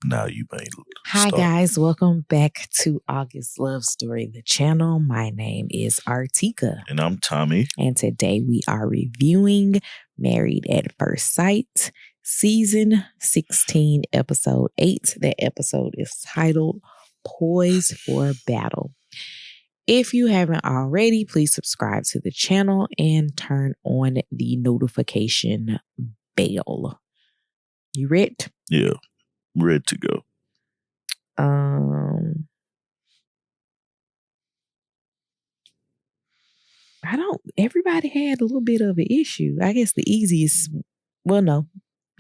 Now you may Hi guys, welcome back to August Love Story, the channel. My name is Artieka. And I'm Tommy. And today we are reviewing Married at First Sight, Season 16, Episode 8. That episode is titled Poised for Battle. If you haven't already, please subscribe to the channel and turn on the notification bell. You ready? Yeah, ready to go. Everybody had a little bit of an issue. I guess the easiest,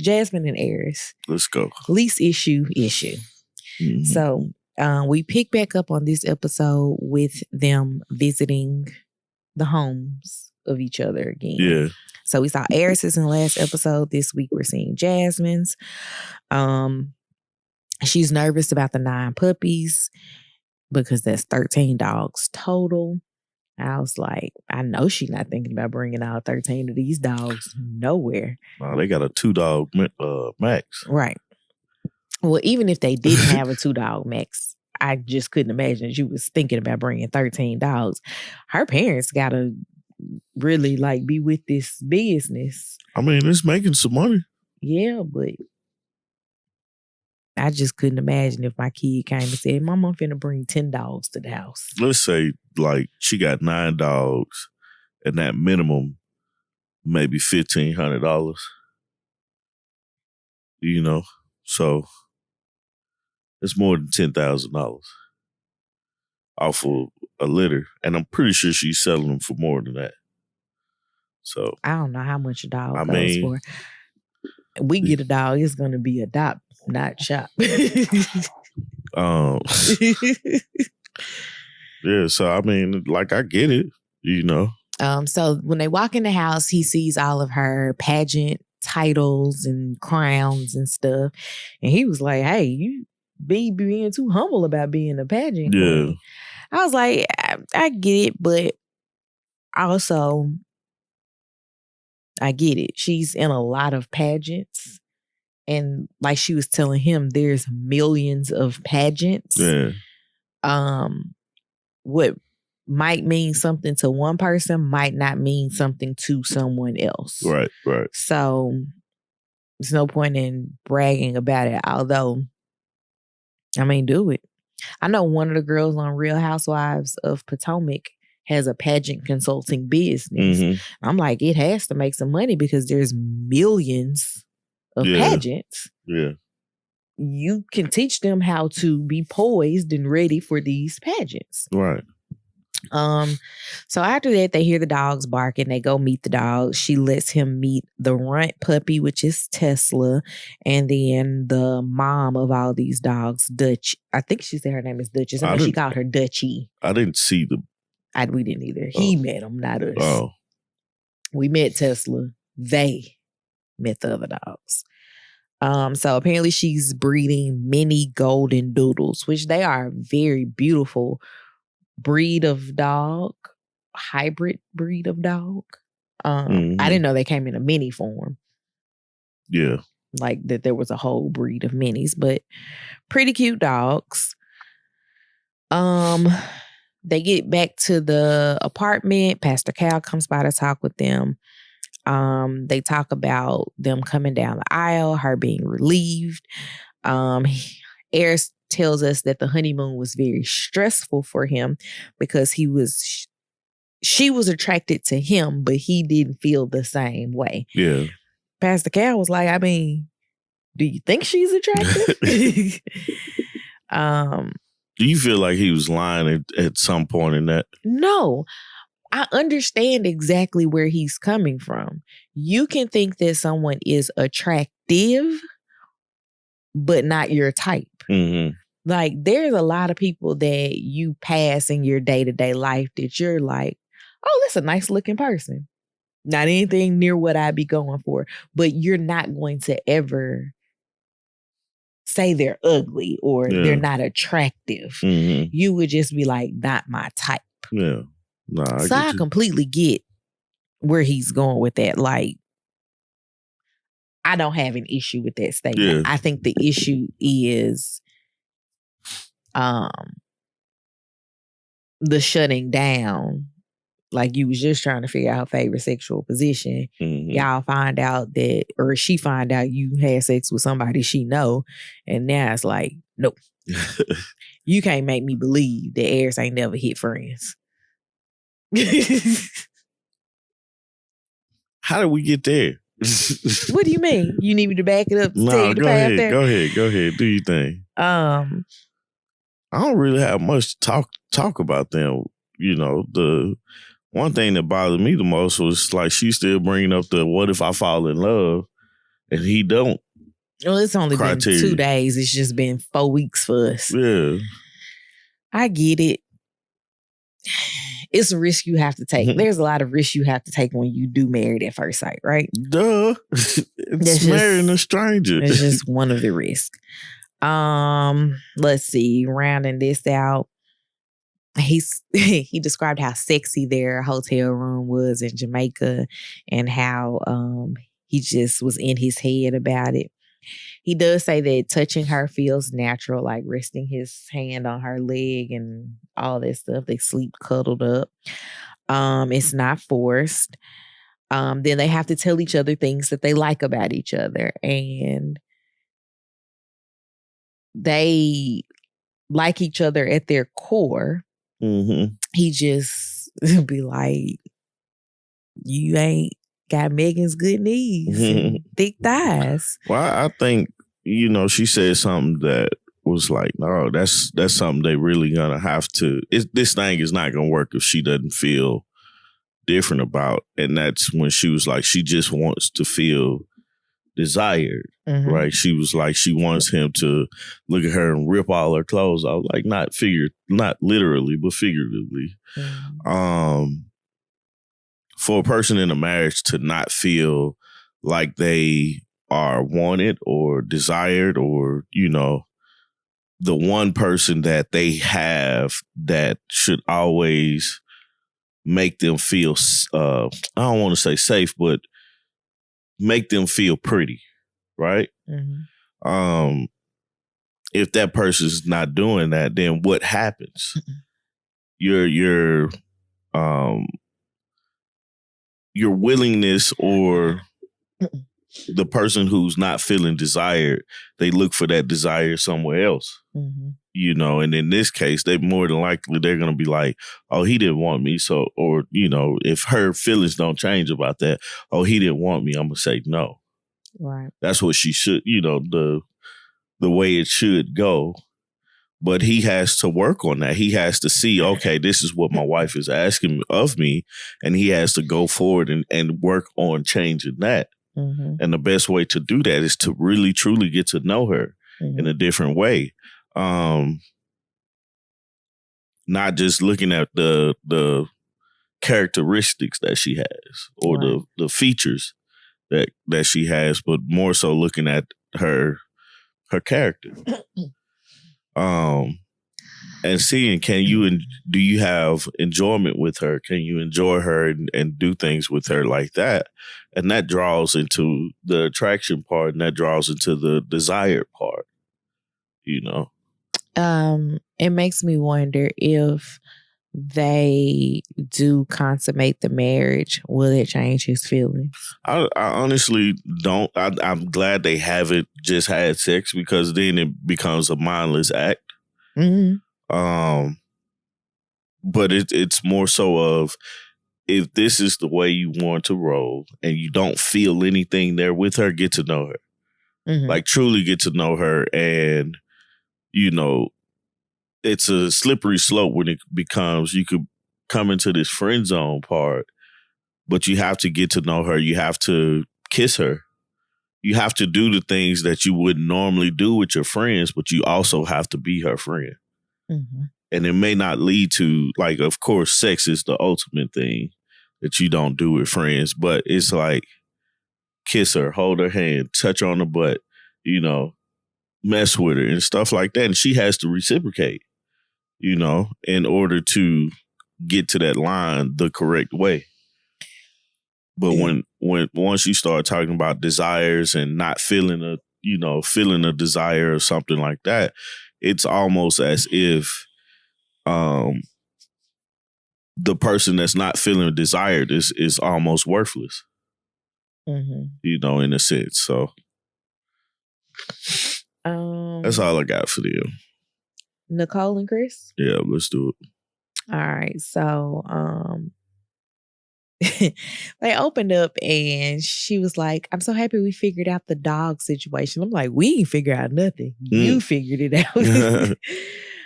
Jasmine and Airris. Let's go. Least issue. Mm-hmm. So we pick back up on this episode with them visiting the homes of each other again. Yeah. So we saw Airris's in the last episode. This week we're seeing Jasmine's. She's nervous about the 9 puppies because that's 13 dogs total. I was like, I know she's not thinking about bringing out 13 of these dogs nowhere. No, they got a 2-dog max. Right. Well, even if they didn't have a 2-dog max, I just couldn't imagine she was thinking about bringing 13 dogs. Her parents got to really be with this business. I mean, it's making some money. Yeah, but I just couldn't imagine if my kid came and said, Mom, I'm finna bring 10 dogs to the house. Let's say, she got 9 dogs, and that minimum, maybe $1,500. You know? So, it's more than $10,000 off of a litter. And I'm pretty sure she's selling them for more than that. So, I don't know how much a dog goes for. We get a dog, it's going to be adopt, not shop. Yeah, so I mean, I get it, you know. So when they walk in the house, he sees all of her pageant titles and crowns and stuff. And he was like, hey, you be being too humble about being a pageant queen. I was like, I get it, but also I get it. She's in a lot of pageants. And like she was telling him, there's millions of pageants. Yeah. What might mean something to one person might not mean something to someone else. Right. So there's no point in bragging about it. Although, I mean, do it. I know one of the girls on Real Housewives of Potomac has a pageant consulting business. Mm-hmm. I'm like, it has to make some money because there's millions of pageants. Yeah. You can teach them how to be poised and ready for these pageants. Right. So after that, they hear the dogs barking. They go meet the dogs. She lets him meet the runt puppy, which is Tesla, and then the mom of all these dogs, Dutch. I think she said her name is Duchess. I mean, she called her Dutchie. I didn't see them. We didn't either. He met them, not us. Oh. We met Tesla. They met the other dogs. So apparently she's breeding mini golden doodles, which they are a very beautiful breed of dog, hybrid breed of dog. I didn't know they came in a mini form. Yeah. Like that there was a whole breed of minis, but pretty cute dogs. They get back to the apartment. Pastor Cal comes by to talk with them. They talk about them coming down the aisle, her being relieved. Airris tells us that the honeymoon was very stressful for him because she was attracted to him, but he didn't feel the same way. Yeah. Pastor Cal was like, I mean, do you think she's attractive? Do you feel like he was lying at some point in that? No. I understand exactly where he's coming from. You can think that someone is attractive, but not your type. Mm-hmm. Like, there's a lot of people that you pass in your day-to-day life that you're like, oh, that's a nice looking person. Not anything near what I'd be going for, but you're not going to ever say they're ugly or they're not attractive. Mm-hmm. You would just be like, not my type. Yeah. Nah, I completely get where he's going with that. Like, I don't have an issue with that statement. Yeah. I think the issue is the shutting down. Like you was just trying to figure out her favorite sexual position. Mm-hmm. Y'all find out that, or she find out you had sex with somebody she know, and now it's like, nope. You can't make me believe that Airris ain't never hit friends. How did we get there? What do you mean? You need me to back it up? No, go ahead. Go ahead. Do your thing. I don't really have much to talk about them. You know, the one thing that bothered me the most was like she's still bringing up the what if I fall in love and he don't. Well, it's only been 2 days. It's just been 4 weeks for us. Yeah. I get it. It's a risk you have to take. There's a lot of risks you have to take when you do Married at First Sight, right? Duh. It's marrying a stranger. It's just one of the risks. Let's see. Rounding this out. He described how sexy their hotel room was in Jamaica and how he just was in his head about it. He does say that touching her feels natural, like resting his hand on her leg and all that stuff. They sleep cuddled up. It's not forced. Then they have to tell each other things that they like about each other. And they like each other at their core. Mm-hmm. He just be like, you ain't got Megan's good knees and thick thighs. Well, I think, you know, she said something that was like, no, that's something they really gonna have to. This thing is not gonna work if she doesn't feel different about. And that's when she was like, she just wants to feel desired, right? She was like, she wants him to look at her and rip all her clothes off, like not literally, but figuratively. For a person in a marriage to not feel like they are wanted or desired, or, you know, the one person that they have that should always make them feel, I don't want to say safe, but make them feel pretty, right? If that person's not doing that, then what happens? Your willingness, or the person who's not feeling desired, they look for that desire somewhere else. You know, and in this case, they more than likely they're gonna be like, oh, he didn't want me. So, or, you know, if her feelings don't change about that, oh, he didn't want me, I'm gonna say no. Right. That's what she should, you know, the way it should go. But he has to work on that. He has to see, okay, this is what my wife is asking of me. And he has to go forward and work on changing that. And the best way to do that is to really, truly get to know her in a different way. Not just looking at the characteristics that she has, or the features that she has, but more so looking at her character. And seeing, do you have enjoyment with her? Can you enjoy her and do things with her like that? And that draws into the attraction part, and that draws into the desired part, you know? It makes me wonder if they do consummate the marriage, will it change his feelings? I honestly don't. I'm glad they haven't just had sex, because then it becomes a mindless act. But it's more so of, if this is the way you want to roll and you don't feel anything there with her, get to know her. Like, truly get to know her. And, you know, it's a slippery slope when it becomes, you could come into this friend zone part, but you have to get to know her. You have to kiss her. You have to do the things that you wouldn't normally do with your friends, but you also have to be her friend. And it may not lead to, like, of course, sex is the ultimate thing that you don't do with friends, but it's like, kiss her, hold her hand, touch her on the butt, you know, mess with her and stuff like that. And she has to reciprocate, you know, in order to get to that line the correct way. But once you start talking about desires and not feeling a desire or something like that, it's almost as if the person that's not feeling desired is almost worthless. In a sense. So that's all I got for you. Nicole and Chris? Yeah, let's do it. All right. So they opened up and she was like, I'm so happy we figured out the dog situation. I'm like, we ain't figured out nothing. You figured it out.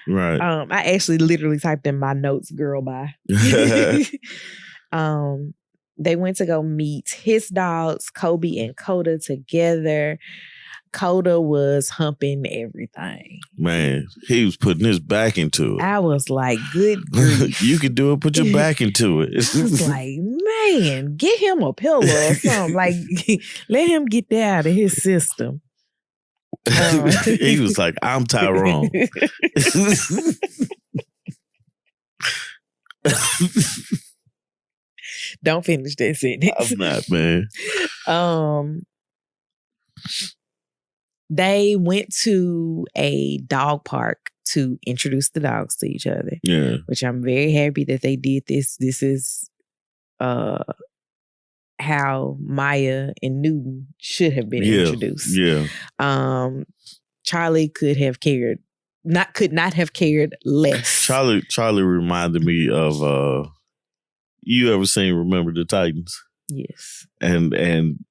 Right. I actually literally typed in my notes, girl, bye. They went to go meet his dogs, Kobe and Coda, together. Coda was humping everything. Man, he was putting his back into it. I was like, good grief. You can do it, put your back into it. I was like, man, get him a pillow or something. Like, let him get that out of his system. He was like, I'm Tyrone. Don't finish that sentence. I'm not, man. They went to a dog park to introduce the dogs to each other. Yeah. Which I'm very happy that they did this. This is how Maya and Newton should have been introduced. Yeah. Charlie could not have cared less. Charlie reminded me of you ever seen Remember the Titans? Yes. And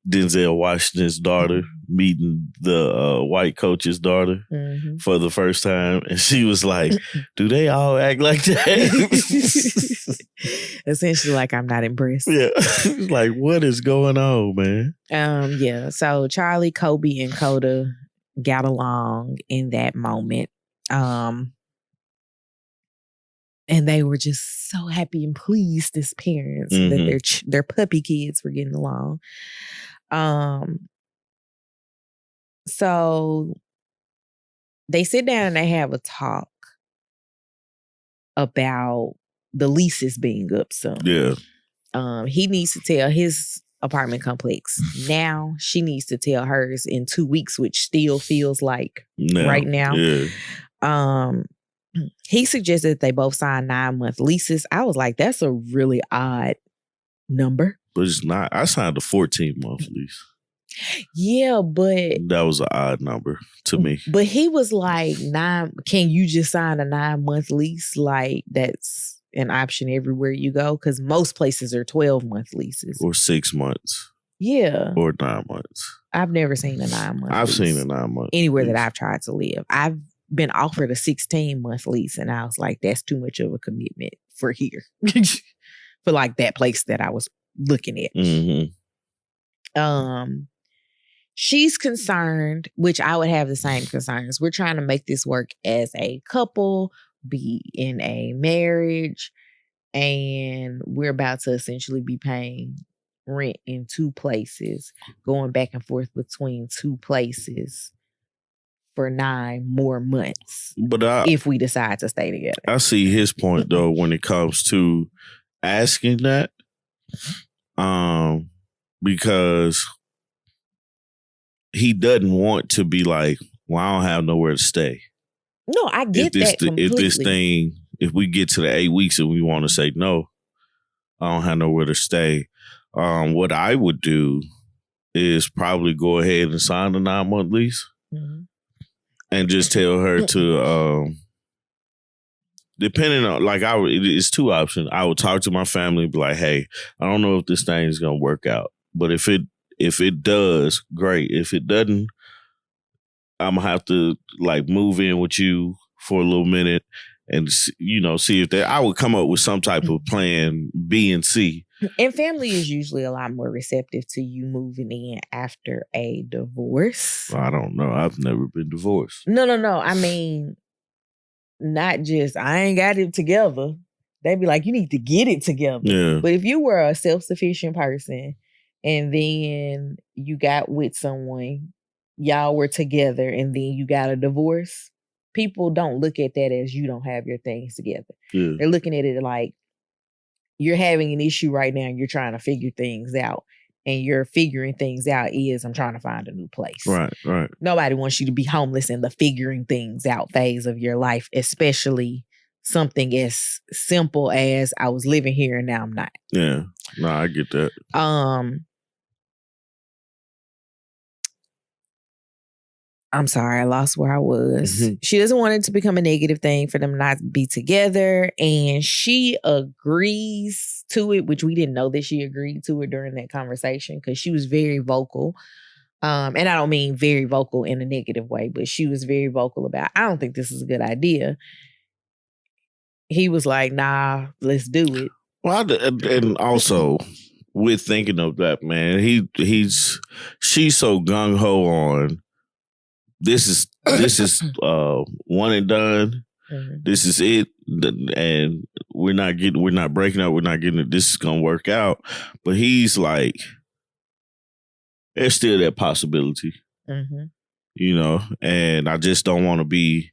Denzel Washington's daughter meeting the white coach's daughter for the first time. And she was like, do they all act like that? Essentially like, I'm not impressed. Yeah. Like, what is going on, man? Yeah. So Charlie, Kobe, and Coda got along in that moment. And they were just so happy and pleased as parents that their puppy kids were getting along. So they sit down and they have a talk about the leases being up soon. Yeah. He needs to tell his apartment complex now. She needs to tell hers in 2 weeks, which still feels like right now. Yeah. He suggested that they both sign 9-month leases. I was like, that's a really odd number. But it's not. I signed a 14-month lease. Yeah, but that was an odd number to me. But he was like, can you just sign a 9-month lease? Like, that's an option everywhere you go? Because most places are 12-month leases. Or 6 months. Yeah. Or 9 months. I've never seen a 9-month I've lease seen a 9-month anywhere lease. that I've tried to live. I've been offered a 16-month lease, and I was like, that's too much of a commitment for here. For like that place that I was looking at. She's concerned, which I would have the same concerns. We're trying to make this work as a couple, be in a marriage, and we're about to essentially be paying rent in 2 places, going back and forth between 2 places for 9 more months. But if we decide to stay together. I see his point though when it comes to asking that. Because he doesn't want to be like, well, I don't have nowhere to stay. No, I get that completely. If we get to the 8 weeks and we want to say no, I don't have nowhere to stay. What I would do is probably go ahead and sign the 9-month lease and just tell her to, depending on, like, it's 2 options. I would talk to my family and be like, hey, I don't know if this thing is going to work out, but if it does, great. If it doesn't, I'm going to have to like move in with you for a little minute and, see if I would come up with some type of plan B and C. And family is usually a lot more receptive to you moving in after a divorce. I don't know. I've never been divorced. No. I mean, not just, I ain't got it together. They'd be like, you need to get it together. Yeah. But if you were a self-sufficient person and then you got with someone, y'all were together, and then you got a divorce, people don't look at that as you don't have your things together. Yeah. They're looking at it like, you're having an issue right now and you're trying to figure things out. and you're figuring things out is I'm trying to find a new place. Right. Nobody wants you to be homeless in the figuring things out phase of your life, especially something as simple as I was living here and now I'm not. Yeah. No, I get that. I'm sorry, I lost where I was. Mm-hmm. She doesn't want it to become a negative thing for them not to be together. And she agrees to it, which we didn't know that she agreed to it during that conversation because she was very vocal. And I don't mean very vocal in a negative way, but she was very vocal about, I don't think this is a good idea. He was like, nah, let's do it. Well, and also with thinking of that, man, she's so gung-ho on, This is one and done. Mm-hmm. This is it, and we're not breaking up. We're not getting it. This is gonna work out. But he's like, there's still that possibility, And I just don't want to be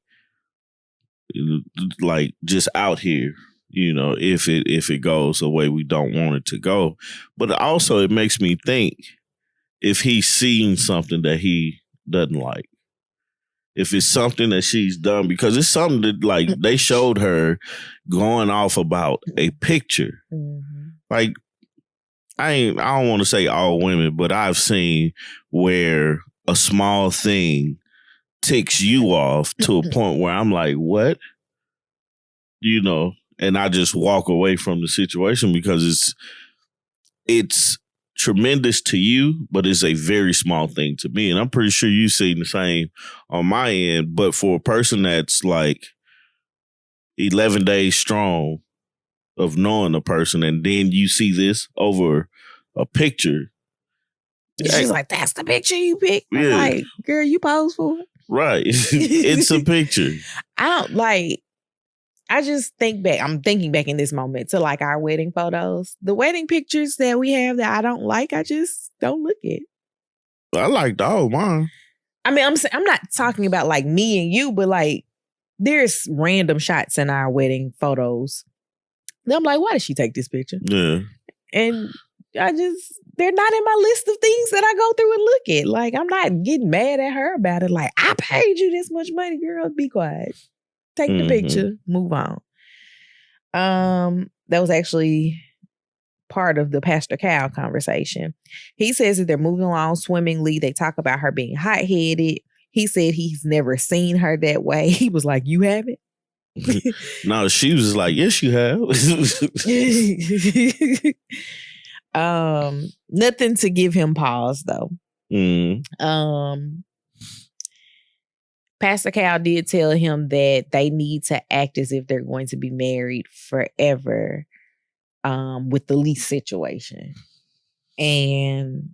like just out here, if it goes the way we don't want it to go. But also, it makes me think if he's seen something that he doesn't like. If it's something that she's done, because it's something that like they showed her going off about a picture. Mm-hmm. Like I don't want to say all women, but I've seen where a small thing ticks you off to a point where I'm like, what? And I just walk away from the situation because it's tremendous to you, but it's a very small thing to me. And I'm pretty sure you've seen the same on my end. But for a person that's like 11 days strong of knowing a person, and then you see this over a picture. She's like, that's the picture you picked? Yeah. I'm like, girl, you posed for it? Right. It's a picture. I just think back. I'm thinking back in this moment to like our wedding photos. The wedding pictures that we have that I don't like, I just don't look at. I liked all mine. I mean, I'm not talking about like me and you, but like there's random shots in our wedding photos. And I'm like, why did she take this picture? Yeah. And they're not in my list of things that I go through and look at. Like, I'm not getting mad at her about it. Like, I paid you this much money, girl. Be quiet. Take the picture, move on. That was actually part of the Pastor Cal conversation. He says that they're moving along swimmingly. They talk about her being hot-headed. He said he's never seen her that way. He was like, you haven't? No, she was like, yes, you have. Nothing to give him pause, though. Pastor Cal did tell him that they need to act as if they're going to be married forever with the lease situation. And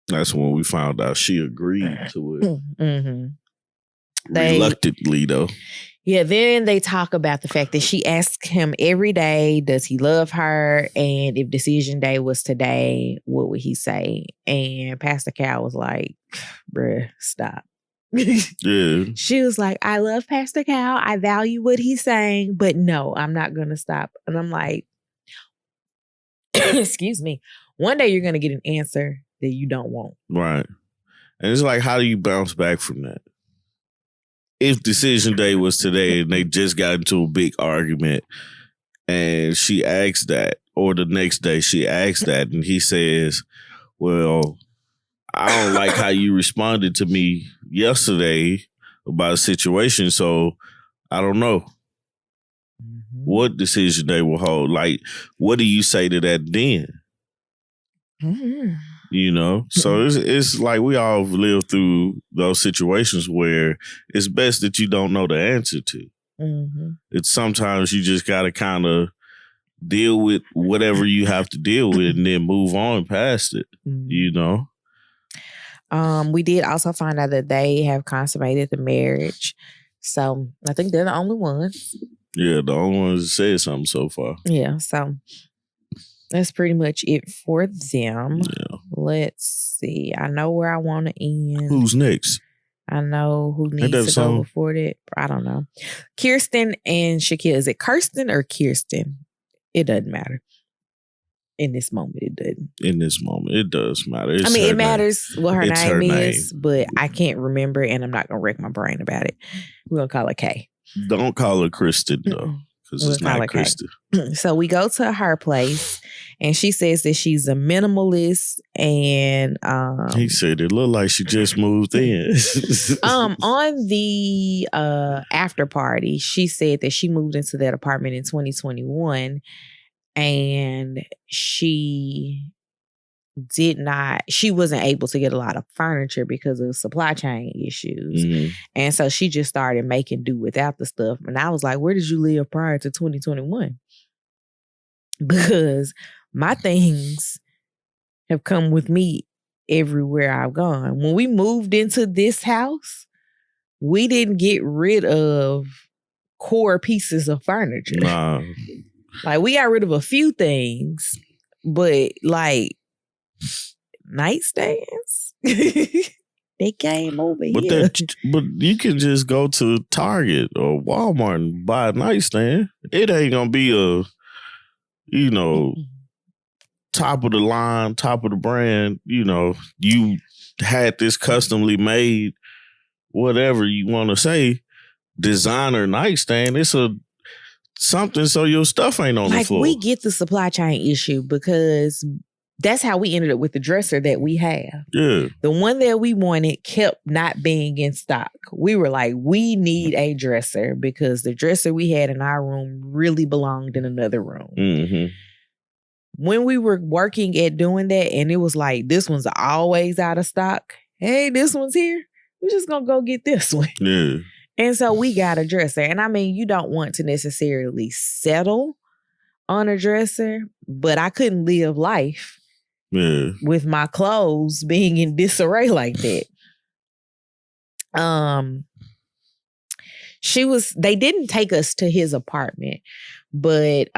that's when we found out she agreed to it. Mm-hmm. Reluctantly, though. Yeah, then they talk about the fact that she asks him every day, does he love her? And if decision day was today, what would he say? And Pastor Cal was like, bruh, stop. Yeah. She was like, I love Pastor Cal. I value what he's saying, but no, I'm not going to stop. And I'm like, excuse me. One day you're going to get an answer that you don't want. Right. And it's like, how do you bounce back from that? If decision day was today and they just got into a big argument and she asks that, or the next day she asks that, and he says, well, I don't like how you responded to me yesterday about a situation, so I don't know. What decision they will hold. Like, what do you say to that then? So it's like we all live through those situations where it's best that you don't know the answer to. It's sometimes you just got to kind of deal with whatever you have to deal with and then move on past it, We did also find out that they have consummated the marriage. So I think they're the only ones. Yeah, the only ones that said something so far. Yeah, so that's pretty much it for them. Yeah. Let's see. I know where I want to end. Who's next? I know who needs to go before that. I don't know. Kirsten and Shaquille. Is it Kirsten or Kirsten? It doesn't matter. In this moment, it doesn't. In this moment, it does matter. I mean, it matters what her name is, name. but I can't remember, and I'm not gonna wreck my brain about it. We're gonna call her Kay. Don't call her Kristen though, because it's not Kristen. So we go to her place, and she says that she's a minimalist, and he said it looked like she just moved in. On the after party, she said that she moved into that apartment in 2021. And she wasn't able to get a lot of furniture because of supply chain issues. Mm-hmm. And so she just started making do without the stuff. And I was like, where did you live prior to 2021? Because my things have come with me everywhere I've gone. When we moved into this house, we didn't get rid of core pieces of furniture. Nah. Like, we got rid of a few things, but like nightstands, they came over here. But you can just go to Target or Walmart and buy a nightstand. It ain't gonna be a, top of the line, top of the brand. You had this customly made, whatever you want to say, designer nightstand. It's something so your stuff ain't on the floor. We get the supply chain issue because that's how we ended up with the dresser that we have. Yeah. The one that we wanted kept not being in stock. We were like, we need a dresser because the dresser we had in our room really belonged in another room. Mm-hmm. When we were working at doing that, and it was like, this one's always out of stock. Hey, this one's here. We're just going to go get this one. Yeah. And so we got a dresser. And I mean, you don't want to necessarily settle on a dresser, but I couldn't live life with my clothes being in disarray like that. They didn't take us to his apartment, but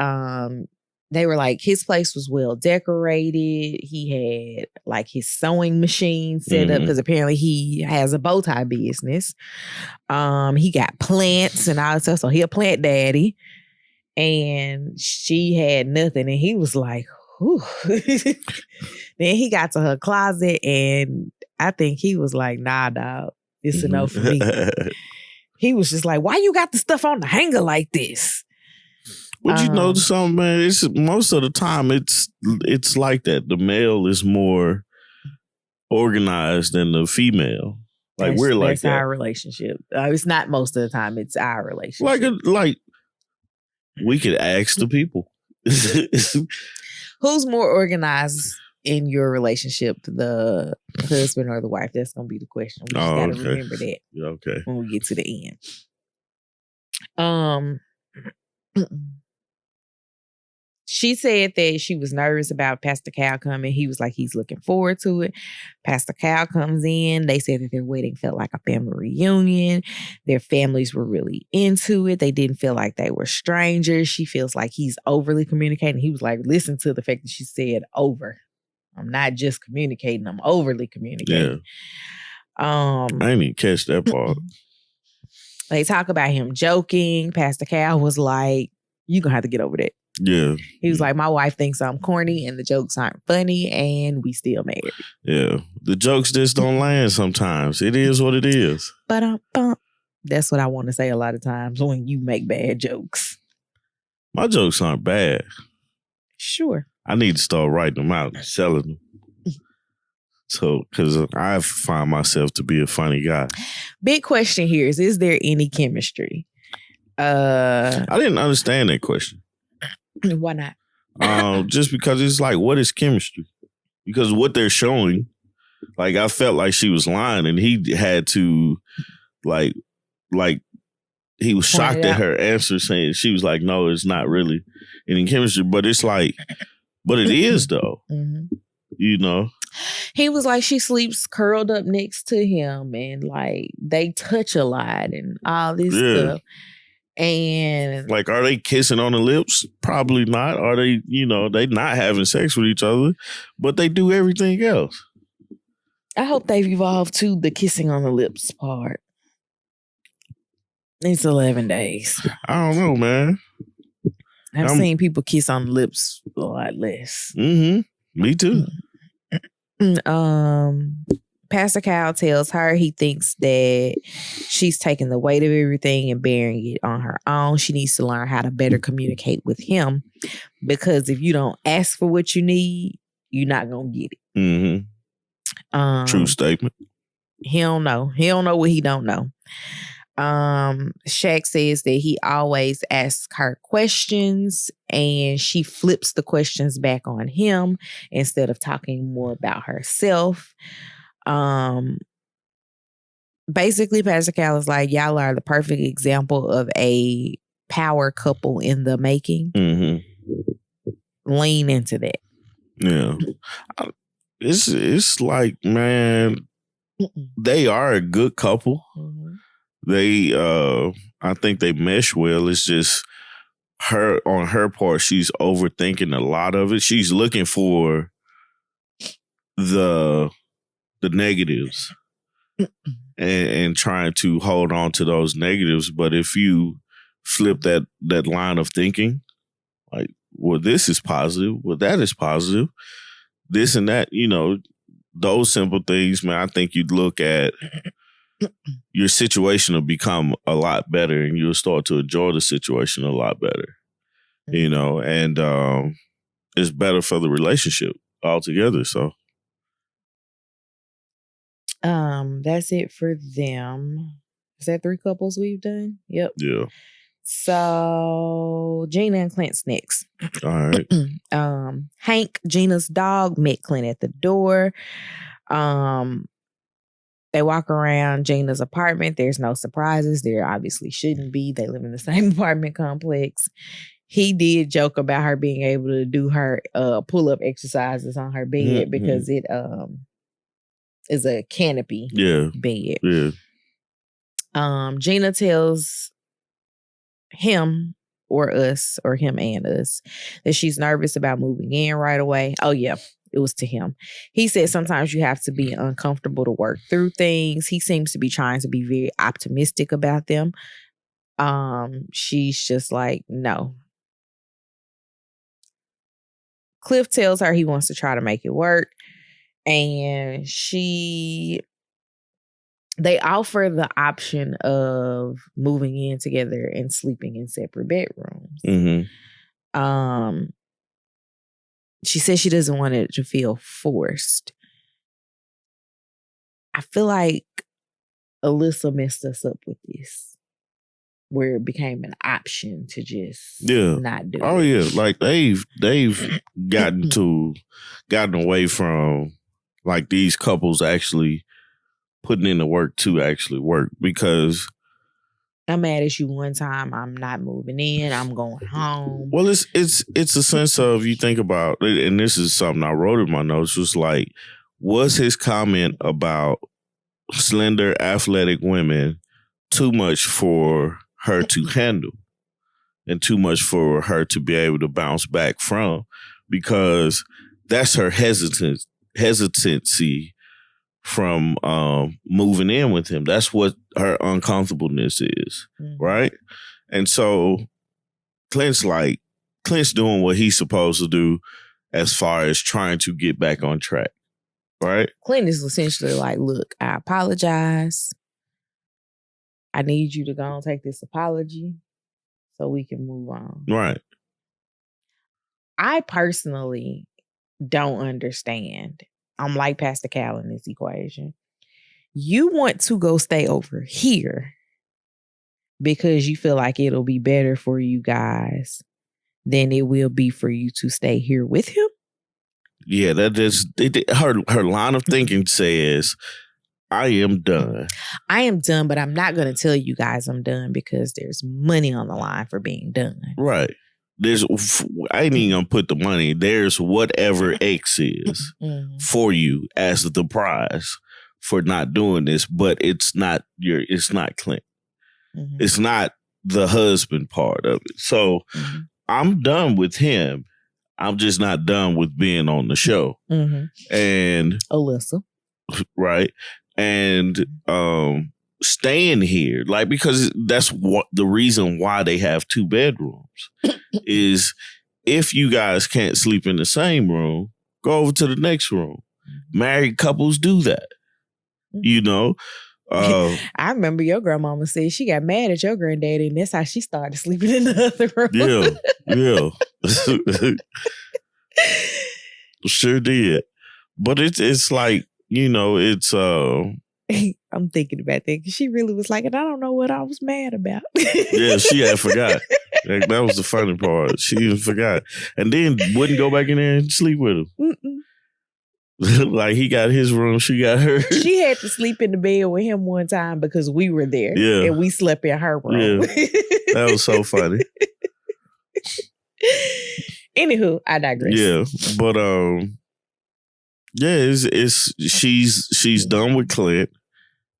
they were like, his place was well decorated. He had like his sewing machine set up because apparently he has a bow tie business. He got plants and all that stuff. So he a plant daddy. And she had nothing. And he was like, whew. Then he got to her closet and I think he was like, nah, dog, it's a no for me. He was just like, why you got the stuff on the hanger like this? Would you notice something, man? It's most of the time it's like that. The male is more organized than the female. Like we're like that's that. Our relationship. It's not most of the time. It's our relationship. Like we could ask the people. Who's more organized in your relationship, the husband or the wife? That's gonna be the question. We just gotta remember that. Okay. When we get to the end. She said that she was nervous about Pastor Cal coming. He was like, he's looking forward to it. Pastor Cal comes in. They said that their wedding felt like a family reunion. Their families were really into it. They didn't feel like they were strangers. She feels like he's overly communicating. He was like, listen to the fact that she said over. I'm not just communicating. I'm overly communicating. Yeah. I didn't even catch that part. They talk about him joking. Pastor Cal was like, you're going to have to get over that. Yeah. He was like, my wife thinks I'm corny and the jokes aren't funny and we still married. Yeah. The jokes just don't land sometimes. It is what it is. That's what I want to say a lot of times when you make bad jokes. My jokes aren't bad. Sure. I need to start writing them out and selling them. So, because I find myself to be a funny guy. Big question here is there any chemistry? I didn't understand that question. Why not? Just because it's like, what is chemistry? Because what they're showing, like, I felt like she was lying and he had to, like he was shocked at her answer saying, she was like, no, it's not really any chemistry. But it's like, but it is though. Mm-hmm. You know? He was like, she sleeps curled up next to him and like they touch a lot and all this stuff. And like, are they kissing on the lips? Probably not. Are they, they not having sex with each other, but they do everything else. I hope they've evolved to the kissing on the lips part. It's 11 days. I don't know, man. I've seen people kiss on the lips a lot less. Mm-hmm. Me too. Pastor Cal tells her he thinks that she's taking the weight of everything and bearing it on her own. She needs to learn how to better communicate with him, because if you don't ask for what you need, you're not gonna get it. Mm-hmm. True statement. He don't know. He don't know what he don't know. Shaq says that he always asks her questions and she flips the questions back on him instead of talking more about herself. Basically, Pastor Cal is like, y'all are the perfect example of a power couple in the making. Mm-hmm. Lean into that. Yeah. It's like, man, they are a good couple. Mm-hmm. They, I think they mesh well. It's just her, on her part, she's overthinking a lot of it. She's looking for the negatives and trying to hold on to those negatives. But if you flip that line of thinking, like, well, this is positive, well, that is positive, this and that, you know, those simple things, man, I think you'd look at your situation will become a lot better and you'll start to enjoy the situation a lot better, you know, and it's better for the relationship altogether. So that's it for them. Is that 3 couples we've done? Yep. Yeah. So Gina and Clint's next. All right. Hank, Gina's dog, met Clint at the door. They walk around Gina's apartment. There's no surprises. There obviously shouldn't be. They live in the same apartment complex. He did joke about her being able to do her pull-up exercises on her bed because it is a canopy bed. Yeah. Gina tells him or us, or him and us, that she's nervous about moving in right away. Oh yeah, it was to him. He said sometimes you have to be uncomfortable to work through things. He seems to be trying to be very optimistic about them. She's just like, no. Cliff tells her he wants to try to make it work, and they offer the option of moving in together and sleeping in separate bedrooms. Mm-hmm. She says she doesn't want it to feel forced. I feel like Alyssa messed us up with this, where it became an option to just not do it. Oh yeah, like they've gotten away from like these couples actually putting in the work to actually work, because I'm mad at you one time, I'm not moving in, I'm going home. Well, it's a sense of, you think about, and this is something I wrote in my notes, was like, was his comment about slender, athletic women too much for her to handle and too much for her to be able to bounce back from? Because that's her hesitancy from moving in with him. That's what her uncomfortableness is, right? And so Clint's doing what he's supposed to do as far as trying to get back on track, right? Clint is essentially like, look, I apologize. I need you to go and take this apology so we can move on. Right. I personally don't understand. I'm like Pastor Cal in this equation. You want to go stay over here because you feel like it'll be better for you guys than it will be for you to stay here with him? Yeah, that is her line of thinking says, I am done. I am done, but I'm not going to tell you guys I'm done because there's money on the line for being done. Right. I ain't even gonna put the money. There's whatever X is for you as the prize for not doing this, but it's not Clint. It's not the husband part of it. So I'm done with him. I'm just not done with being on the show. And Alyssa. Right. And staying here, like, because that's what the reason why they have 2 bedrooms is if you guys can't sleep in the same room, go over to the next room. Married couples do that, you know. I remember your grandmama said she got mad at your granddaddy, and that's how she started sleeping in the other room. Yeah. Sure did. But it's like, you know, it's I'm thinking about that because she really was like, and I don't know what I was mad about. Yeah, she had forgot. That was the funny part. She even forgot. And then wouldn't go back in there and sleep with him. Like he got his room, she got hers. She had to sleep in the bed with him one time because we were there. Yeah. And we slept in her room. Yeah. That was so funny. Anywho, I digress. Yeah. But yeah, she's done with Clint,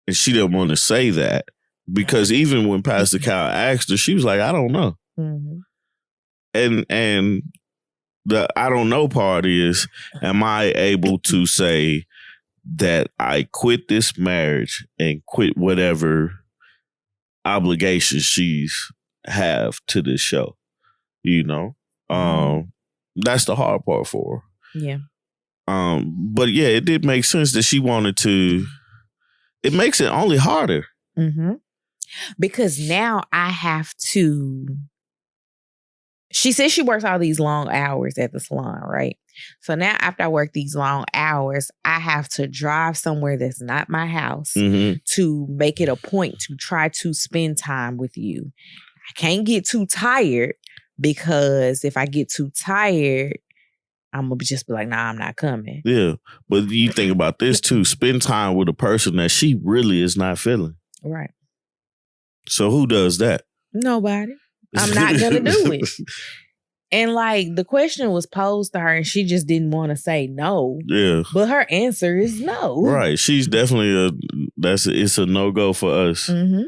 and she didn't want to say that because even when Pastor Cal asked her, she was like, I don't know. Mm-hmm. And the I don't know part is, am I able to say that I quit this marriage and quit whatever obligations she's have to this show? You know? That's the hard part for her. Yeah. But yeah, it did make sense that she wanted to. It makes it only harder. Mm-hmm. Because now I have to. She says she works all these long hours at the salon, right? So now after I work these long hours, I have to drive somewhere that's not my house to make it a point to try to spend time with you. I can't get too tired because if I get too tired, I'm going to just be like, nah, I'm not coming. Yeah. But you think about this too. Spend time with a person that she really is not feeling. Right. So who does that? Nobody. I'm not going to do it. And like the question was posed to her and she just didn't want to say no. Yeah. But her answer is no. Right. She's definitely it's a no-go for us. Mm-hmm.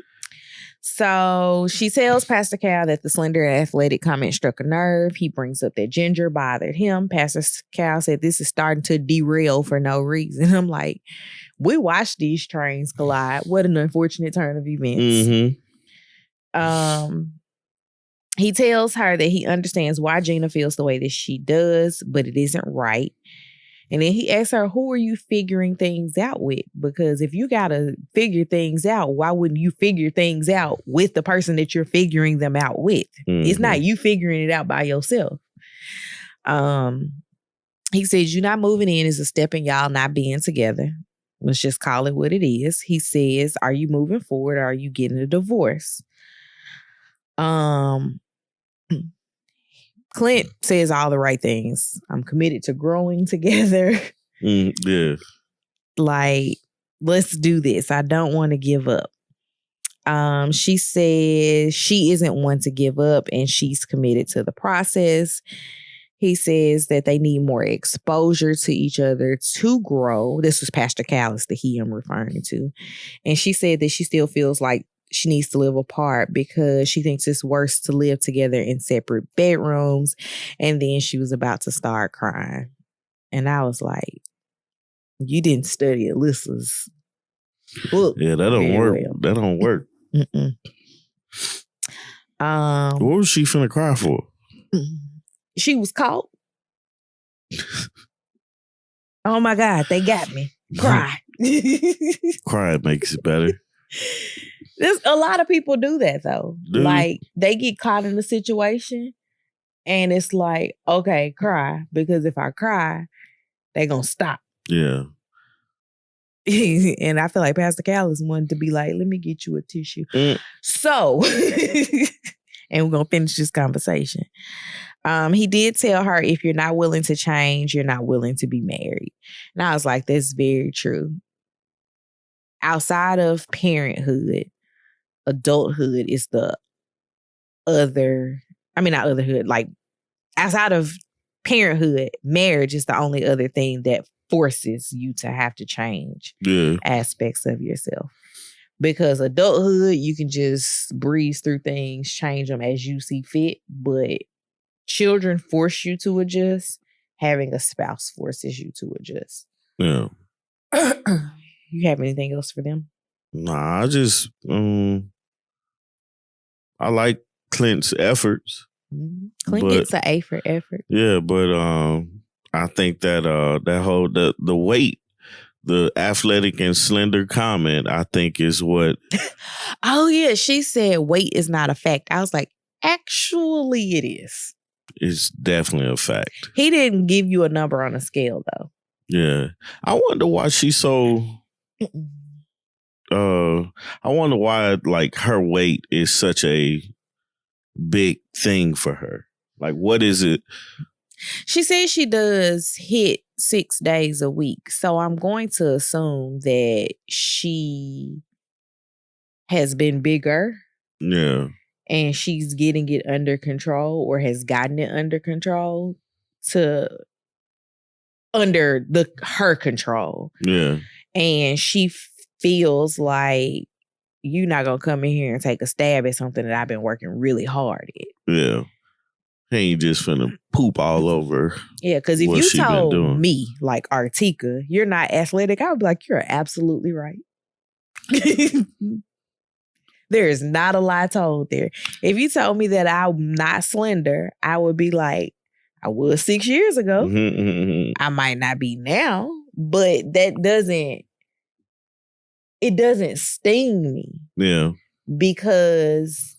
So she tells Pastor Cal that the slender athletic comment struck a nerve. He brings up that Ginger bothered him. Pastor Cal said this is starting to derail for no reason. I'm like, we watched these trains collide. What an unfortunate turn of events. Mm-hmm. He tells her that he understands why Gina feels the way that she does, but it isn't right. And then he asks her, who are you figuring things out with? Because if you got to figure things out, why wouldn't you figure things out with the person that you're figuring them out with? Mm-hmm. It's not you figuring it out by yourself. He says, you not moving in is a step in y'all not being together. Let's just call it what it is. He says, are you moving forward or are you getting a divorce? Clint says all the right things. I'm committed to growing together. Yeah. Like, let's do this. I don't want to give up. She says she isn't one to give up and she's committed to the process. He says that they need more exposure to each other to grow. This was Pastor Callis, the he I'm referring to. And she said that she still feels like she needs to live apart because she thinks it's worse to live together in separate bedrooms. And then she was about to start crying. And I was like, you didn't study Alyssa's book. Yeah, that don't work. Well. That don't work. What was she finna cry for? She was caught. Oh my God, they got me. Cry. Cry makes it better. A lot of people do that though. Dude. Like they get caught in a situation and it's like, okay, cry. Because if I cry, they gonna stop. Yeah. And I feel like Pastor Callis wanted to be like, let me get you a tissue. So, and we're gonna finish this conversation. He did tell her, if you're not willing to change, you're not willing to be married. And I was like, that's very true. Outside of parenthood, adulthood is the other, not otherhood, like outside of parenthood, marriage is the only other thing that forces you to have to change aspects of yourself. Because adulthood, you can just breeze through things, change them as you see fit. But children force you to adjust. Having a spouse forces you to adjust. Yeah. You have anything else for them? Nah, I just I like Clint's efforts. Clint gets an A for effort. Yeah, but I think that that whole the weight, the athletic and slender comment, I think is what. Oh yeah, she said weight is not a fact. I was like, actually, it is. It's definitely a fact. He didn't give you a number on a scale though. Yeah, I wonder why she's so. I wonder why like her weight is such a big thing for her. Like, what is it? She says she does hit 6 days a week. So I'm going to assume that she has been bigger. Yeah. And she's getting it under control or has gotten it under control under her control. Yeah. And she feels like you're not going to come in here and take a stab at something that I've been working really hard at. Yeah. He ain't just finna poop all over. Yeah, because if you told me, like Artieka, you're not athletic, I would be like, you're absolutely right. There is not a lie told there. If you told me that I'm not slender, I would be like, I was 6 years ago. I might not be now, but it doesn't sting me. Yeah. Because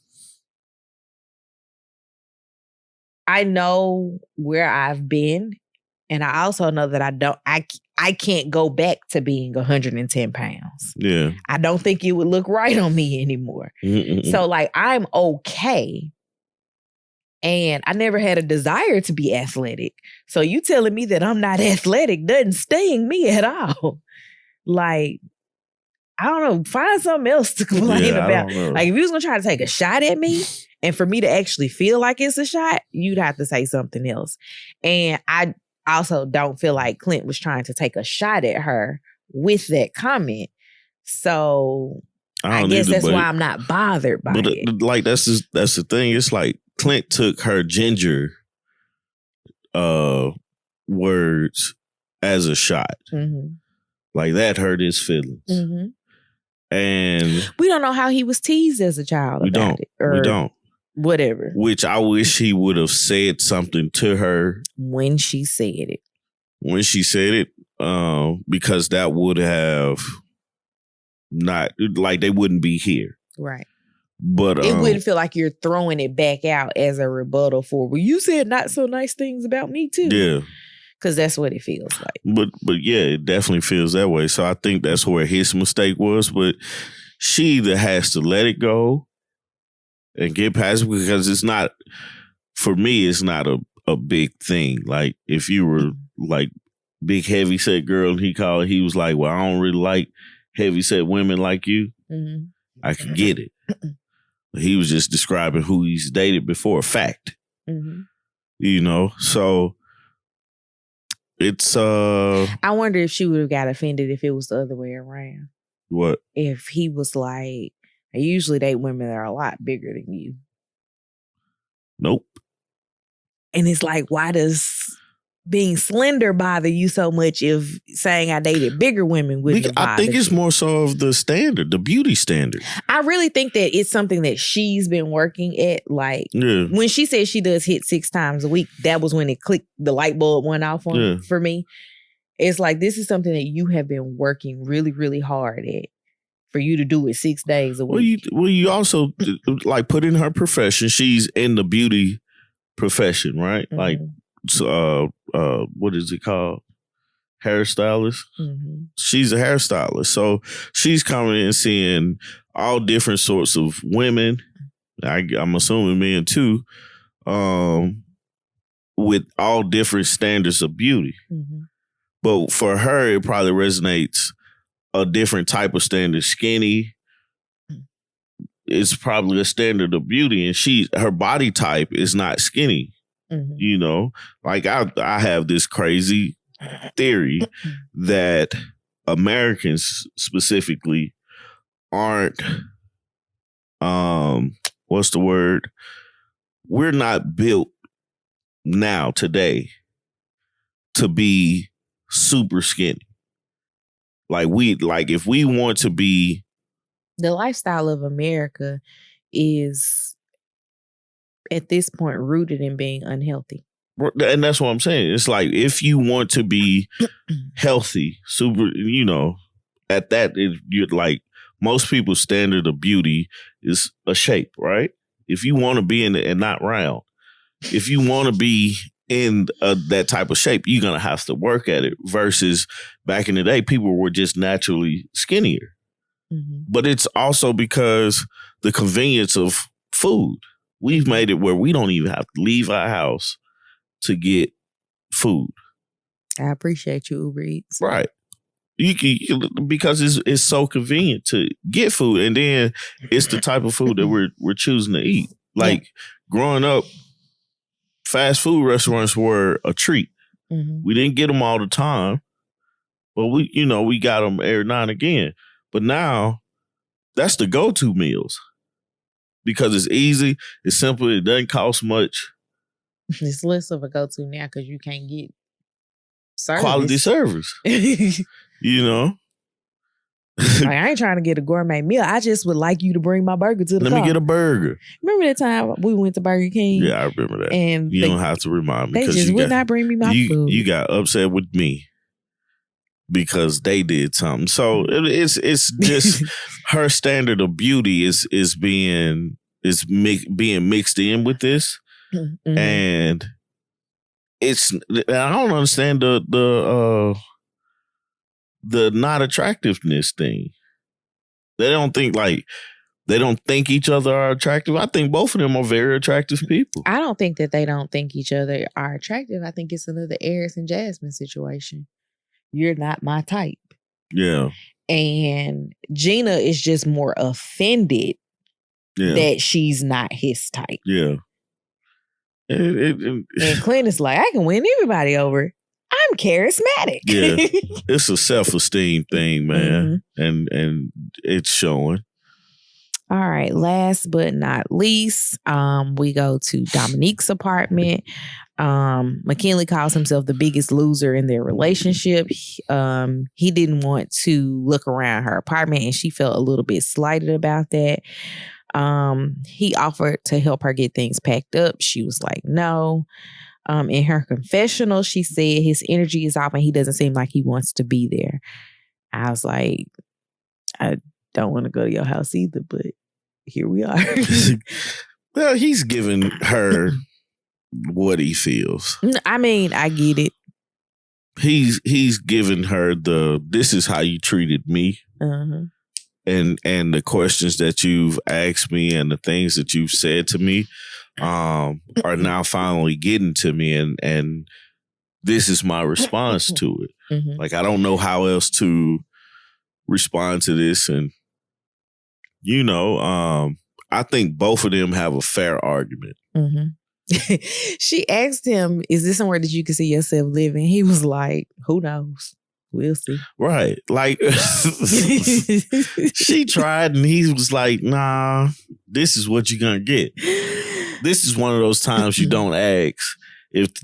I know where I've been, and I also know that I can't go back to being 110 pounds. Yeah. I don't think it would look right on me anymore. So like, I'm okay. And I never had a desire to be athletic. So you telling me that I'm not athletic doesn't sting me at all. Like, I don't know, find something else to complain about. Like, if you was gonna try to take a shot at me, and for me to actually feel like it's a shot, you'd have to say something else. And I also don't feel like Clint was trying to take a shot at her with that comment. So I guess that's why I'm not bothered by it. Like, that's the thing. It's like Clint took her ginger words as a shot. Mm-hmm. Like, that hurt his feelings. Mm-hmm. And we don't know how he was teased as a child. We don't. Whatever. Which I wish he would have said something to her when she said it. Because that would have not, like, they wouldn't be here. Right. But it wouldn't feel like you're throwing it back out as a rebuttal for, well, you said not so nice things about me too. Yeah. Because that's what it feels like. But yeah, it definitely feels that way. So I think that's where his mistake was. But she either has to let it go and get past it, because it's not, for me, it's not a big thing. Like, if you were like big heavy set girl and he was like, well, I don't really like heavy set women like you. Mm-hmm. I can get it. He was just describing who he's dated before. Fact. Mm-hmm. You know, so it's I wonder if she would have got offended if it was the other way around. What? If he was like, I usually date women that are a lot bigger than you. Nope. And it's like, why does being slender bother you so much if saying I dated bigger women wouldn't bother I think it's more so of the standard, the beauty standard. I really think that it's something that she's been working at. Like, when she says she does hit 6 times a week, that was when it clicked, the light bulb went off for me. It's like, this is something that you have been working really, really hard at. For you to do it 6 days a week. Well, you also like put in her profession. She's in the beauty profession, right? Mm-hmm. Like, what is it called? Hairstylist. Mm-hmm. She's a hairstylist, so she's coming in seeing all different sorts of women. I'm assuming men too, with all different standards of beauty. Mm-hmm. But for her, it probably resonates. A different type of standard. Skinny is probably a standard of beauty, and her body type is not skinny. Mm-hmm. You know, like I have this crazy theory that Americans specifically aren't, what's the word? We're not built now today to be super skinny. Like if we want to be The lifestyle of America is at this point rooted in being unhealthy. And that's what I'm saying. It's like, if you want to be healthy, super, at that, you're like, most people's standard of beauty is a shape, right? If you want to be in it and not round, if you want to be in that type of shape, you're going to have to work at it. Versus back in the day, people were just naturally skinnier. Mm-hmm. But it's also because the convenience of food. We've made it where we don't even have to leave our house to get food. I appreciate you, Uber Eats. Right. Because it's so convenient to get food, and then it's the type of food that we're choosing to eat. Like growing up, fast food restaurants were a treat. Mm-hmm. We didn't get them all the time, but we got them every now and again. But now, that's the go-to meals because it's easy, it's simple, it doesn't cost much. It's less of a go-to now because you can't get quality service. Like, I ain't trying to get a gourmet meal. I just would like you to bring my burger to the car. Let me get a burger. Remember that time we went to Burger King? Yeah, I remember that. And you don't have to remind me. They just would not bring me my food. You got upset with me because they did something. So it's just her standard of beauty is being mixed in with this. Mm-hmm. And I don't understand the not attractiveness thing. They don't think each other are attractive. I think both of them are very attractive people. I don't think that they don't think each other are attractive. I think it's another Airris and Jasmine situation. You're not my type. Yeah. And Gina is just more offended that she's not his type. Yeah. And Clint is like, I can win everybody over. I'm charismatic. Yeah. It's a self-esteem thing, man. Mm-hmm. And it's showing. All right. Last but not least, we go to Dominique's apartment. McKinley calls himself the biggest loser in their relationship. He didn't want to look around her apartment, and she felt a little bit slighted about that. He offered to help her get things packed up. She was like, no. In her confessional, she said his energy is off and he doesn't seem like he wants to be there. I was like, I don't want to go to your house either, but here we are. Well, he's giving her what he feels. I mean, I get it. He's giving her this is how you treated me. Uh-huh. And the questions that you've asked me and the things that you've said to me are now finally getting to me, and this is my response to it. Mm-hmm. Like, I don't know how else to respond to this. And I think both of them have a fair argument. Mm-hmm. She asked him, is this somewhere that you can see yourself living? He was like, who knows? We'll see. Right. Like, she tried and he was like, nah, this is what you're going to get. This is one of those times you don't ask if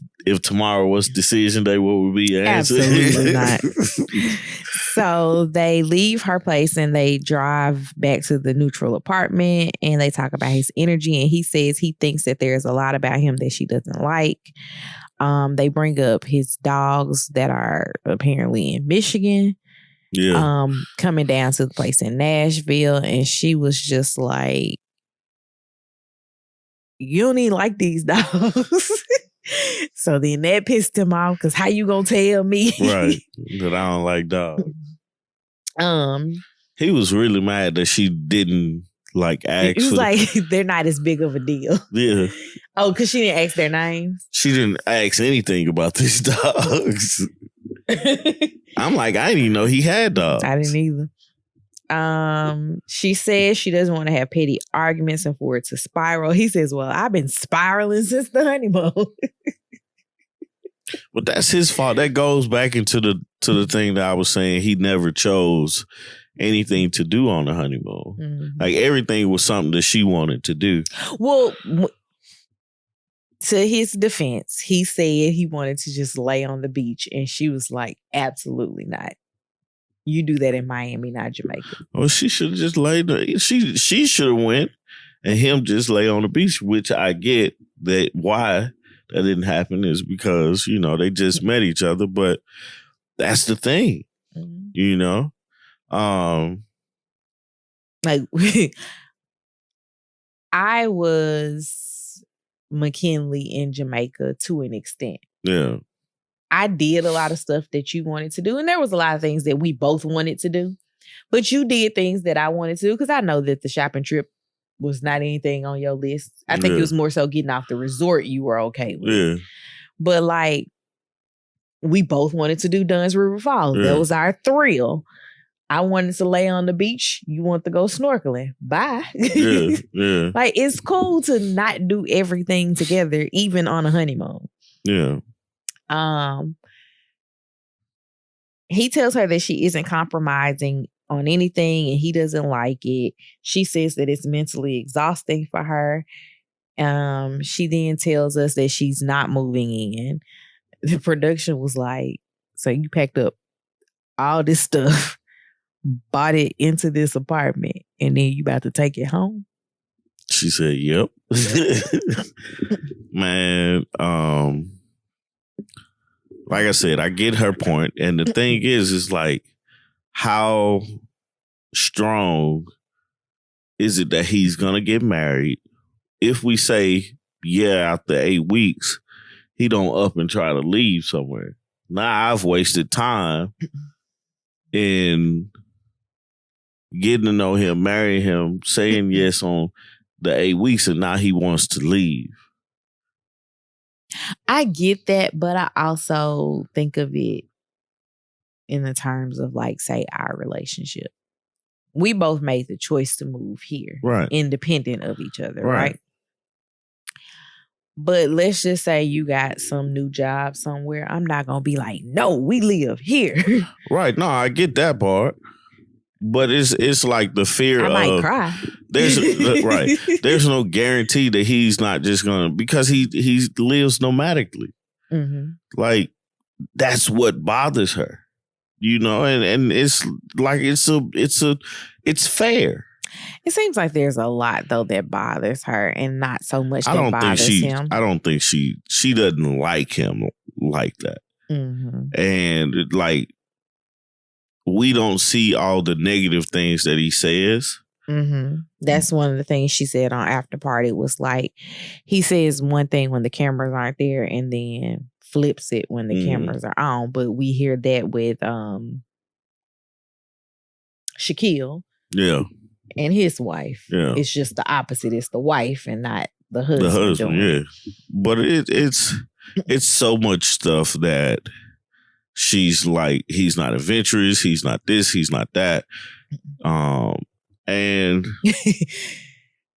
tomorrow was decision day, what would be your answer? Absolutely not. So they leave her place and they drive back to the neutral apartment and they talk about his energy. And he says he thinks that there's a lot about him that she doesn't like. They bring up his dogs that are apparently in Michigan. Yeah. Coming down to the place in Nashville. And she was just like, you don't even like these dogs. So then that pissed him off because how you gonna tell me? Right. That I don't like dogs. He was really mad that she didn't ask. He was like, they're not as big of a deal. Yeah. Oh, because she didn't ask their names? She didn't ask anything about these dogs. I'm like, I didn't even know he had dogs. I didn't either. She says she doesn't want to have petty arguments and for it to spiral. He says, well, I've been spiraling since the honeymoon. But that's his fault. That goes back into the thing that I was saying. He never chose anything to do on the honeymoon. Mm-hmm. Like, everything was something that she wanted to do. Well, to his defense, he said he wanted to just lay on the beach, and she was like, absolutely not. You do that in Miami, not Jamaica. Well, she should have just laid. She should have went, and him just lay on the beach. Which I get that why that didn't happen is because they just met each other. But that's the thing, Like I was McKinley in Jamaica to an extent. Yeah. I did a lot of stuff that you wanted to do. And there was a lot of things that we both wanted to do. But you did things that I wanted to do because I know that the shopping trip was not anything on your list. I think it was more so getting off the resort you were okay with. Yeah. But like, we both wanted to do Dunn's River Falls. Yeah. That was our thrill. I wanted to lay on the beach. You want to go snorkeling. Bye. Yeah. Like, it's cool to not do everything together, even on a honeymoon. Yeah. He tells her that she isn't compromising on anything and he doesn't like it. She says that it's mentally exhausting for her. She then tells us that she's not moving in. The production was like, so you packed up all this stuff, bought it into this apartment, and then you about to take it home? She said, yep. Man, like I said, I get her point. And the thing is like, how strong is it that he's going to get married? If we say, yeah, after 8 weeks, he don't up and try to leave somewhere. Now I've wasted time in getting to know him, marrying him, saying yes on the 8 weeks, and now he wants to leave. I get that, but I also think of it in the terms of, like, say, our relationship. We both made the choice to move here, right? Independent of each other, right? But let's just say you got some new job somewhere. I'm not going to be like, no, we live here. Right. No, I get that part. But it's like the fear I might cry. Right. There's no guarantee that he's not just going to, because he lives nomadically. Mm-hmm. Like, that's what bothers her, and it's like, it's fair. It seems like there's a lot though that bothers her and not so much that bothers him. I don't think she doesn't like him like that. Mm-hmm. And like, we don't see all the negative things that he says. Mm-hmm. That's one of the things she said on After Party was like, he says one thing when the cameras aren't there and then flips it when the cameras are on. But we hear that with Shaquille. Yeah. And his wife. Yeah. It's just the opposite. It's the wife and not the husband. The husband, yeah. But it's so much stuff that she's like, he's not adventurous, he's not this, he's not that. And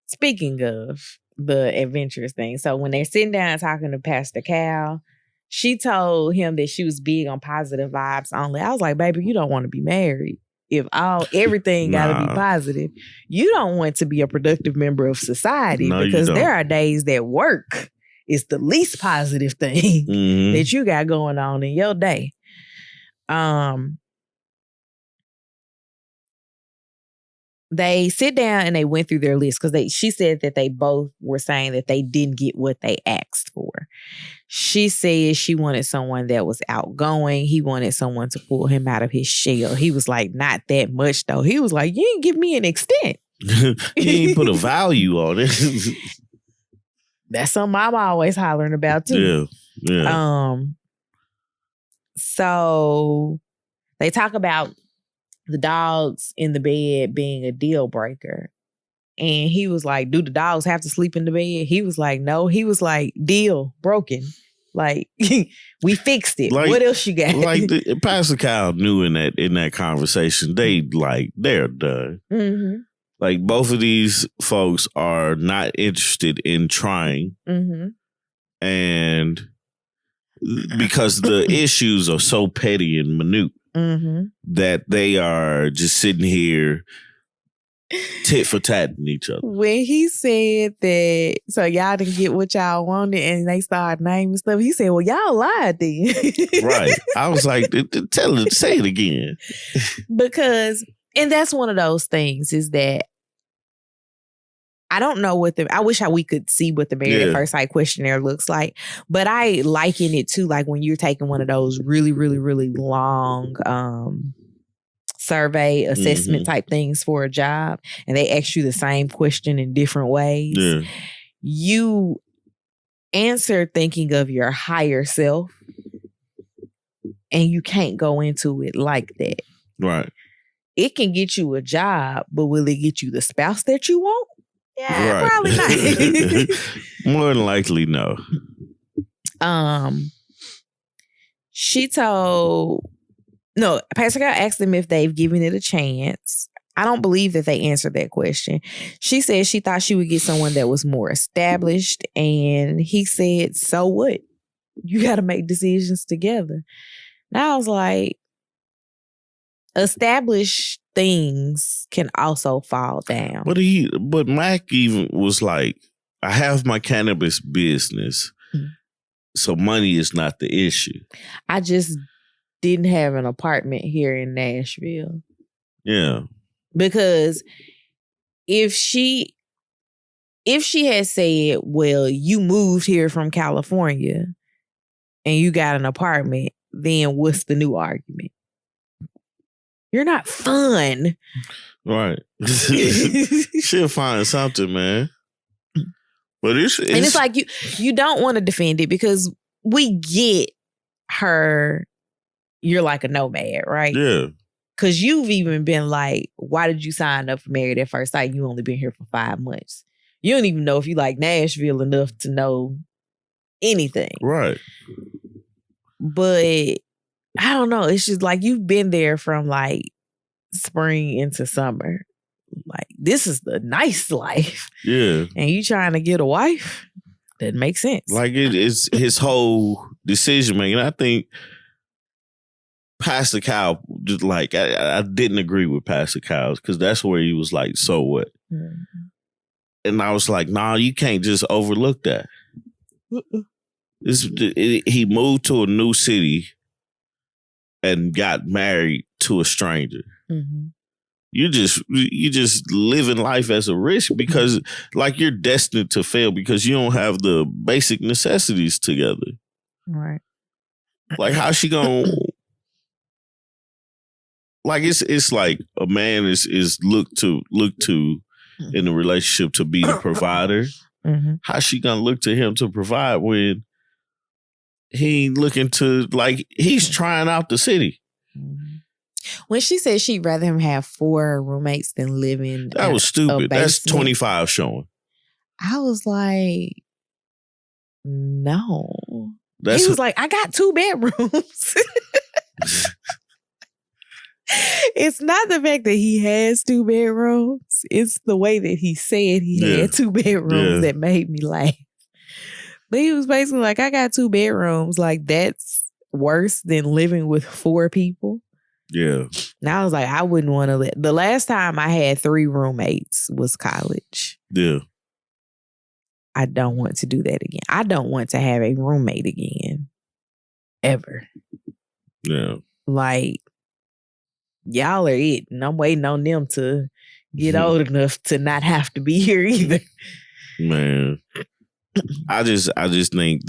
speaking of the adventurous thing, so when they're sitting down talking to Pastor Cal, she told him that she was big on positive vibes only. I was like, baby, you don't want to be married. If everything gotta be positive, you don't want to be a productive member of society, because there are days that work is the least positive thing that you got going on in your day. They sit down and they went through their list because she said that they both were saying that they didn't get what they asked for. She said she wanted someone that was outgoing. He wanted someone to pull him out of his shell. He was like, not that much though. He was like, you didn't give me an extent. You ain't put a value on it. That's something I'm always hollering about too. Yeah. So they talk about the dogs in the bed being a deal breaker. And he was like, do the dogs have to sleep in the bed? He was like, no. He was like, deal broken. Like, we fixed it. Like, what else you got? Like Pastor Kyle knew in that conversation, they're done. Mm-hmm. Like, both of these folks are not interested in trying. Mm-hmm. And because the issues are so petty and minute, that they are just sitting here tit for tatting each other. When he said that, so y'all didn't get what y'all wanted and they started naming stuff, he said, well, y'all lied then. Right. I was like, say it again. Because, and that's one of those things is that I don't know I wish we could see what the Married at First Sight questionnaire looks like, but I liken it to like when you're taking one of those really, really, really long survey assessment type things for a job and they ask you the same question in different ways. Yeah. You answer thinking of your higher self and you can't go into it like that. Right. It can get you a job, but will it get you the spouse that you want? Yeah, right. Probably not. More than likely, no. Pascal asked them if they've given it a chance. I don't believe that they answered that question. She said she thought she would get someone that was more established, and he said, so what? You got to make decisions together. Now I was like, established things can also fall down. But Mack even was like, I have my cannabis business, so money is not the issue. I just didn't have an apartment here in Nashville. Yeah. Because if she had said, well, you moved here from California and you got an apartment, then what's the new argument? You're not fun. Right. She'll find something, man. But it's like you don't want to defend it because we get her. You're like a nomad, right? Yeah. Because you've even been like, why did you sign up for Married at First Sight? You only been here for 5 months. You don't even know if you like Nashville enough to know anything. Right. But I don't know. It's just like you've been there from like spring into summer. Like, this is the nice life. Yeah. And you trying to get a wife? That makes sense. Like it's his whole decision making. I think Pastor Kyle, just like I didn't agree with Pastor Kyle because that's where he was like, so what? Mm-hmm. And I was like, nah, you can't just overlook that. He moved to a new city and got married to a stranger. Mm-hmm. You just living life as a risk because like you're destined to fail because you don't have the basic necessities together. Right. Like how's she gonna like it's like a man is looked to in a relationship to be the provider. Mm-hmm. How's she gonna look to him to provide when he ain't looking to like he's trying out the city? Mm-hmm. When she said she'd rather him have 4 roommates than live in that was stupid. That's 25 showing. I was like, no. He was like, I got 2 bedrooms. It's not the fact that he has 2 bedrooms. It's the way that he said he had 2 bedrooms that made me laugh. But he was basically like, I got 2 bedrooms. Like, that's worse than living with 4 people. Yeah. Now I was like, I wouldn't want to live. The last time I had 3 roommates was college. Yeah. I don't want to do that again. I don't want to have a roommate again. Ever. Yeah. Like, y'all are it. And I'm waiting on them to get old enough to not have to be here either. Man. I just think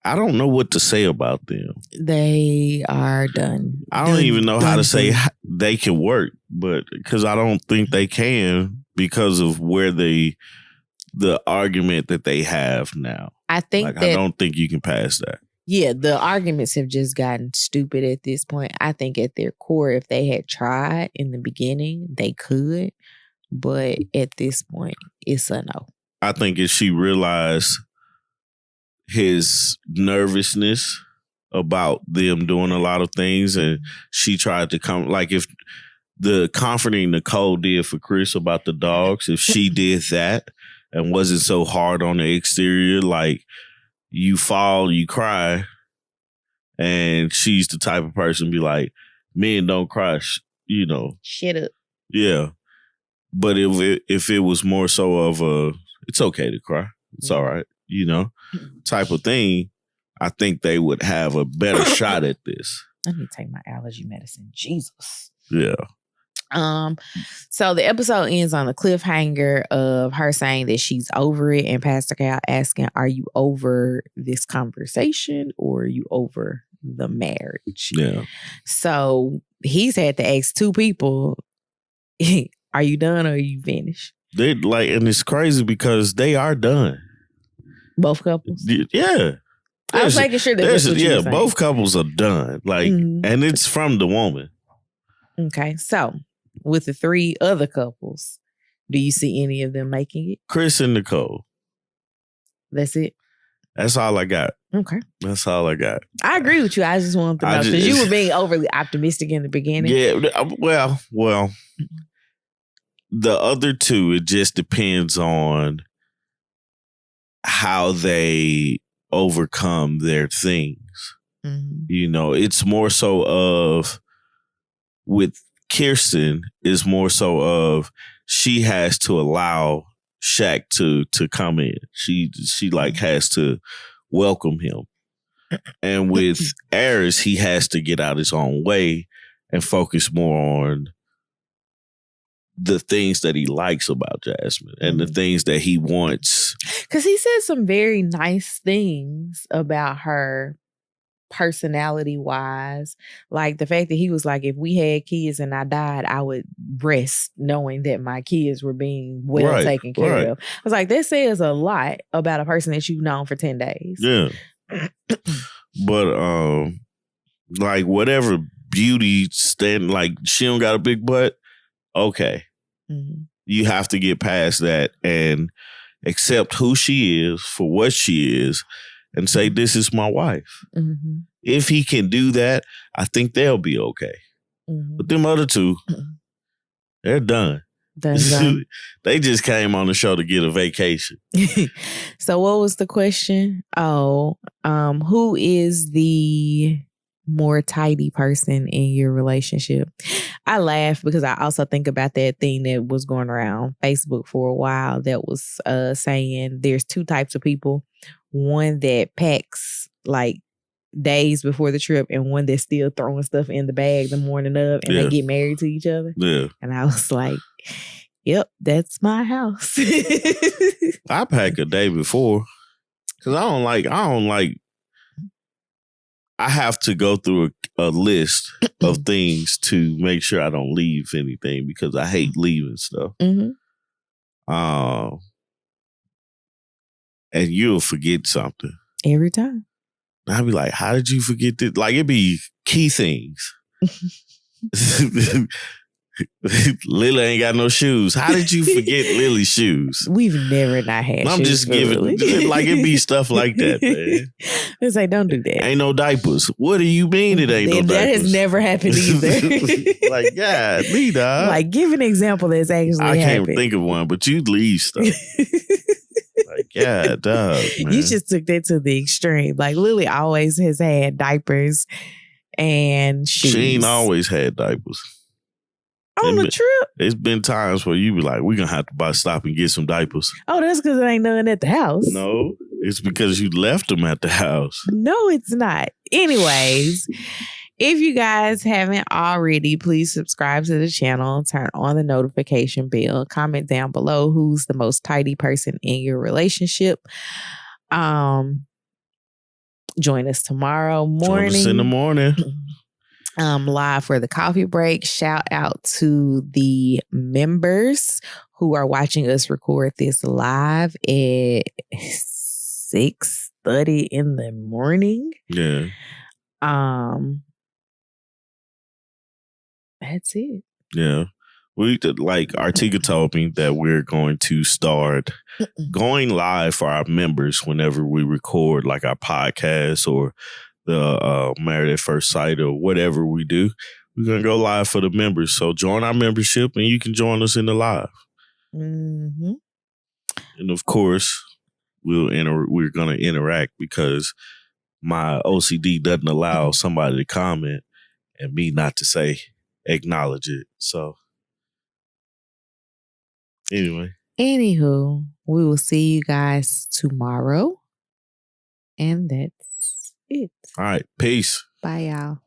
I don't know what to say about them. They are done. I don't even know how to say they can work, but because I don't think they can because of where the argument that they have now. I think I don't think you can pass that. Yeah, the arguments have just gotten stupid at this point. I think at their core, if they had tried in the beginning, they could. But at this point, it's a no. I think if she realized his nervousness about them doing a lot of things and she tried to come, like if the comforting Nicole did for Chris about the dogs, if she did that and wasn't so hard on the exterior, like you fall, you cry, and she's the type of person be like, men don't cry, shut up. Yeah. But if it was more so of it's okay to cry. It's all right, type of thing, I think they would have a better shot at this. Let me take my allergy medicine. Jesus. Yeah. So the episode ends on a cliffhanger of her saying that she's over it, and Pastor Cal asking, "Are you over this conversation, or are you over the marriage?" Yeah. So he's had to ask two people, "Are you done or are you finished?" They and it's crazy because they are done. Both couples. Yeah. I was making sure that that's what you were saying. Both couples are done. And it's from the woman. Okay, so with the three other couples, do you see any of them making it? Chris and Nicole. That's it? That's all I got. Okay. That's all I got. I agree with you. I just wanted to know because you were being overly optimistic in the beginning. Yeah, well, the other two, it just depends on how they overcome their things. Mm-hmm. It's more so of with Kirsten is more so of she has to allow Shaq to come in. She has to welcome him. And with Airris, he has to get out his own way and focus more on the things that he likes about Jasmine and the things that he wants. Because he said some very nice things about her personality-wise. Like the fact that he was like, if we had kids and I died, I would rest knowing that my kids were being well taken care of. I was like, that says a lot about a person that you've known for 10 days. Yeah. But whatever beauty stand, she don't got a big butt. Okay. Mm-hmm. You have to get past that and accept who she is for what she is and say, this is my wife. Mm-hmm. If he can do that, I think they'll be okay. Mm-hmm. But them other two, they're done. They just came on the show to get a vacation. So what was the question? Who is the more tidy person in your relationship? I laugh because I also think about that thing that was going around Facebook for a while that was saying there's two types of people. One that packs days before the trip and one that's still throwing stuff in the bag the morning of and they get married to each other. Yeah. And I was like, yep, that's my house. I pack a day before because I have to go through a list of things to make sure I don't leave anything because I hate leaving stuff. Mm-hmm. And you'll forget something. Every time. I'd be like, how did you forget this? It'd be key things. Lily ain't got no shoes. How did you forget Lily's shoes? We've never not had shoes. I'm just giving, it be stuff like that, man. It's like, don't do that. Ain't no diapers. What do you mean it ain't no diapers? That has never happened either. Yeah, me, dog. Give an example that's actually I happened. can't think of one, but you leave stuff. Yeah, dog. Man. You just took that to the extreme. Lily always has had diapers and shoes. She ain't always had diapers. On the trip? It's been times where you be like, we're going to have to stop and get some diapers. Oh, that's because there ain't none at the house. No, it's because you left them at the house. No, it's not. Anyways, if you guys haven't already, please subscribe to the channel, turn on the notification bell, comment down below who's the most tidy person in your relationship. Join us tomorrow morning. Join us in the morning. Live for the coffee break. Shout out to the members who are watching us record this live at 6:30 in the morning. Yeah. That's it. Yeah. Artieka told me that we're going to start going live for our members whenever we record our podcast or the Married at First Sight or whatever we do. We're going to go live for the members. So join our membership and you can join us in the live. Mm-hmm. And of course, we're going to interact because my OCD doesn't allow somebody to comment and me not to say acknowledge it. So anyway. Anywho, we will see you guys tomorrow. And that's it. All right. Peace. Bye, y'all.